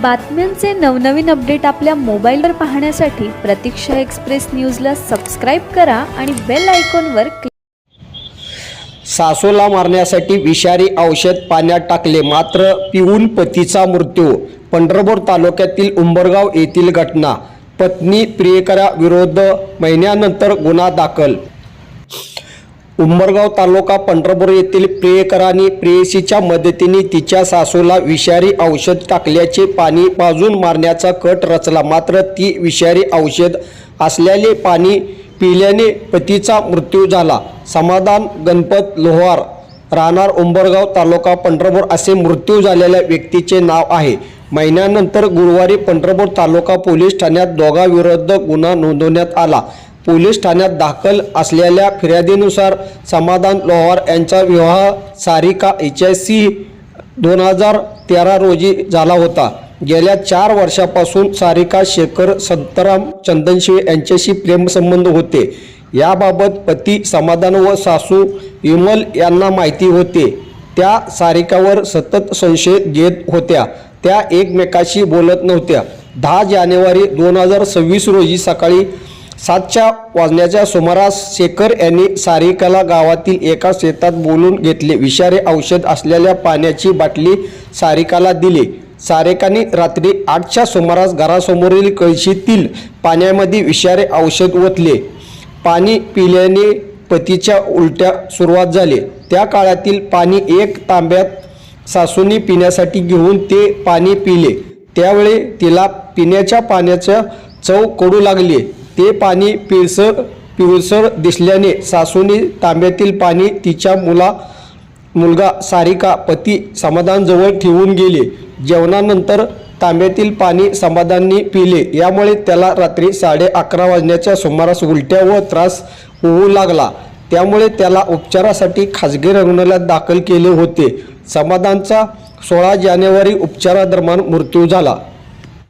बातम्यांचे नवनवीन अपडेट आपल्या मोबाईलवर पाहण्यासाठी प्रतीक्षा एक्सप्रेस न्यूजला सबस्क्राईब करा आणि बेल आयकॉनवर क्लिक. सासूला मारण्यासाठी विषारी औषध पाण्यात टाकले मात्र पिऊन पतीचा मृत्यू. पंढरपूर तालुक्यातील उंबरगाव येथील घटना. पत्नी प्रियकरा विरुद्ध महिन्यानंतर गुन्हा दाखल. उंबरगाव तालुका पंढरपूर येथील प्रियकराने प्रेयसीच्या मदतीने तिच्या सासूला विषारी औषध टाकल्याचे पाणी पाजून मारण्याचा कट रचला मात्र ती विषारी औषध असलेले पाणी पिल्याने पतीचा मृत्यू झाला. समाधान गणपत लोहार राहणार उंबरगाव तालुका पंढरपूर असे मृत्यू झालेल्या व्यक्तीचे नाव आहे. महिन्यानंतर गुरुवारी पंढरपूर तालुका पोलीस ठाण्यात दोघांविरुद्ध गुन्हा नोंदवण्यात आला. पोलीस ठाण्यात दाखल असलेल्या फिर्यादीनुसार समाधान लोहार यांचा विवाह सारिका हिच्याशी 2013 रोजी झाला होता. गेल्या 4 वर्षापासून सारिका शेखर संतराम चंदनशिवे यांच्याशी प्रेमसंबंध होते. याबाबत पती समाधान व सासू विमल यांना माहिती होते. त्या सारिकावर सतत संशय घेत होत्या. त्या एकमेकाशी बोलत नव्हत्या. 10 जानेवारी 2026 रोजी सकाळी 7 वाजण्याच्या सुमारास शेखर यांनी सारिकाला गावातील एका शेतात बोलून घेतले. विषारी औषध असलेल्या पाण्याची बाटली सारिकाला दिली. सारिकाने रात्री 8च्या सुमारास घरासमोरील कळशीतील पाण्यामध्ये विषारी औषध ओतले. पाणी पिल्याने पतीच्या उलट्या सुरुवात झाली. त्या काळातील पाणी 1 तांब्यात सासूने पिण्यासाठी घेऊन ते पाणी पिले. त्यावेळी तिला पिण्याच्या पाण्याचा चव कडू लागली. ते पाणी पिवळसर दिसल्याने सासूने तांब्यातील पाणी तिच्या मुलगा सारिका पती समाधानजवळ ठेवून गेले. जेवणानंतर तांब्यातील पाणी समाधानने पिले. यामुळे त्याला रात्री 11:30 वाजण्याच्या सुमारास उलट्या व त्रास होऊ लागला. त्यामुळे त्याला उपचारासाठी खाजगी रुग्णालयात दाखल केले होते. समाधानचा 16 जानेवारी उपचारादरम्यान मृत्यू झाला.